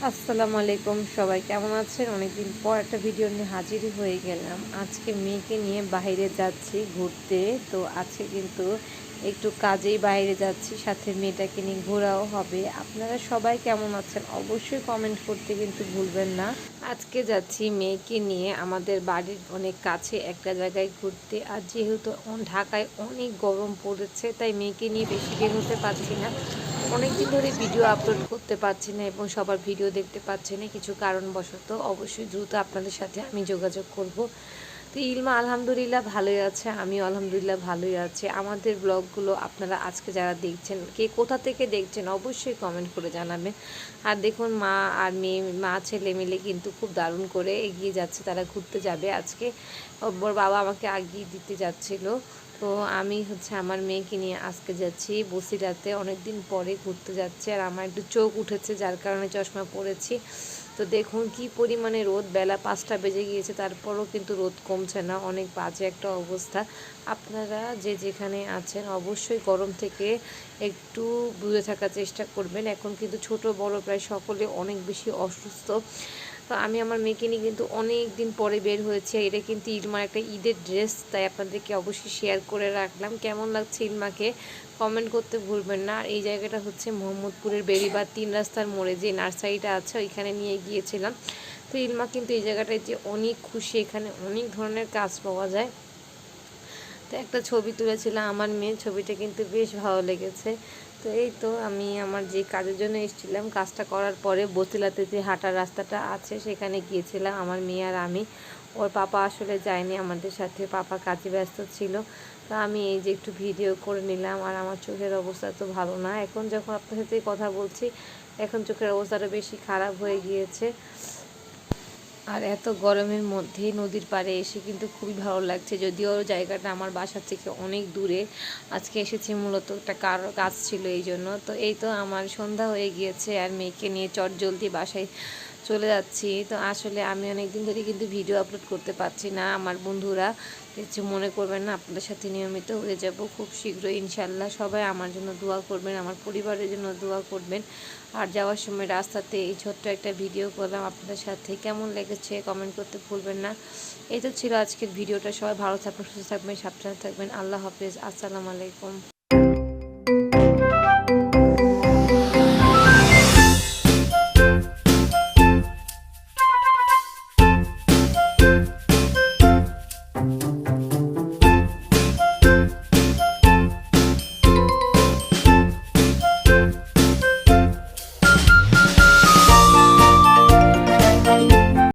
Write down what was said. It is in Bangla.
আসসালামু আলাইকুম, সবাই কেমন আছেন? অনেকদিন পর একটা ভিডিও নিয়ে হাজির হয়ে গেলাম। আজকে মেয়েকে নিয়ে বাইরে যাচ্ছি ঘুরতে। তো আজকে কিন্তু একটু কাজেই বাইরে যাচ্ছি, সাথে মেয়েটাকে নিয়ে ঘোরাও হবে। আপনারা সবাই কেমন আছেন অবশ্যই কমেন্ট করতে কিন্তু ভুলবেন না। আজকে যাচ্ছি মেয়েকে নিয়ে আমাদের বাড়ির অনেক কাছে একটা জায়গায় ঘুরতে। আর যেহেতু ঢাকায় অনেক গরম পড়েছে, তাই মেয়েকে নিয়ে বেশি বের হতে পারছি না। অনেক দিন ধরে ভিডিও আপলোড করতে পারছি না এবং সবার ভিডিও দেখতে পাচ্ছি না কিছু কারণবশত। অবশ্যই দ্রুত আপনাদের সাথে আমি যোগাযোগ করব। তো ইলমা আলহামদুলিল্লাহ ভালোই আছে, আমিও আলহামদুলিল্লাহ ভালোই আছি। আমাদের ব্লগগুলো আপনারা আজকে যারা দেখছেন, কে কোথা থেকে দেখছেন অবশ্যই কমেন্ট করে জানাবেন। আর দেখুন মা আর মেয়ে, মা ছেলে মিলে কিন্তু খুব দারুণ করে এগিয়ে যাচ্ছে, তারা ঘুরতে যাবে আজকে। ওর বাবা আমাকে আগিয়ে দিতে যাচ্ছিল। তো আমি আমার মেয়েকে নিয়ে আজকে যাচ্ছি বসিলাতে, অনেক দিন পরে ঘুরতে যাচ্ছে। আর আমার একটু চোখ উঠেছে, যার কারণে চশমা পরেছি। তো দেখুন কি পরিমাণে রোদ, বেলা 5টা বেজে গিয়েছে, তারপরও কিন্তু রোদ কমছে না, অনেক বাজে একটা অবস্থা। আপনারা যে যেখানে আছেন অবশ্যই গরম থেকে একটু দূরে থাকার চেষ্টা করবেন। এখন কিন্তু ছোট বড় প্রায় সকলে অনেক বেশি অসুস্থ। তো আমি আমার মেয়েকে নিয়ে কিন্তু অনেক দিন পরে বের হয়েছে। এটা কিন্তু ইলমার একটা ঈদের ড্রেস, তাই আপনাদেরকে অবশ্যই শেয়ার করে রাখলাম। কেমন লাগছে ইলমাকে কমেন্ট করতে ভুলবেন না। আর এই জায়গাটা মোহাম্মদপুরের বেড়িবাঁধ 3 রাস্তার মোড়ে যে নার্সারিটা আছে ওইখানে নিয়ে গিয়েছিলাম। তো ইলমা কিন্তু এই জায়গাটায় যে অনেক খুশি, এখানে অনেক ধরনের কাজ পাওয়া যায়। তো একটা ছবি তুলেছিলাম আমার মেয়ের, ছবিটা কিন্তু বেশ ভালো লেগেছে। তো এই তো আমি আমার যে কাজের জন্য এসেছিলাম, কাজটা করার পরে বসিলাতে যে হাঁটার রাস্তাটা আছে সেখানে গিয়েছিলাম আমার মেয়ে আর আমি। ওর পাপা আসলে যায়নি আমাদের সাথে, পাপা কাজে ব্যস্ত ছিল। তো আমি এই যে একটু ভিডিও করে নিলাম। আর আমার চোখের অবস্থা তো ভালো না, এখন যখন আপনার সাথে কথা বলছি এখন চোখের অবস্থাটা বেশি খারাপ হয়ে গিয়েছে। আর এত গরমের মধ্যে নদীর পাড়ে এসে কিন্তু খুবই ভালো লাগছে, যদিও জায়গাটা আমার বাসা থেকে অনেক দূরে। আজকে এসেছি মূলত একটা কাজ ছিল এই জন্য। তো এই তো আমার সন্ধ্যা হয়ে গিয়েছে আর মেয়েকে নিয়ে চটজলদি বাসায় চলে যাচ্ছি। তো আসলে আমি অনেক দিন ধরে কিন্তু ভিডিও আপলোড করতে পারছি না। আমার বন্ধুরা কিছু মনে করবেন না, আপনাদের সাথে নিয়মিত হয়ে যাব খুব শীঘ্রই ইনশাল্লাহ। সবাই আমার জন্য দোয়া করবেন, আমার পরিবারের জন্য দোয়া করবেন। আর যাওয়ার সময় রাস্তাতে এই ছোট্ট একটা ভিডিও করলাম আপনাদের সাথে, কেমন লেগেছে কমেন্ট করতে ভুলবেন না। এই তো ছিল আজকের ভিডিওটা। সবাই ভালো থাকবেন, সুস্থ থাকবেন, সাবধানে থাকবেন। আল্লাহ হাফেজ, আসসালামু আলাইকুম।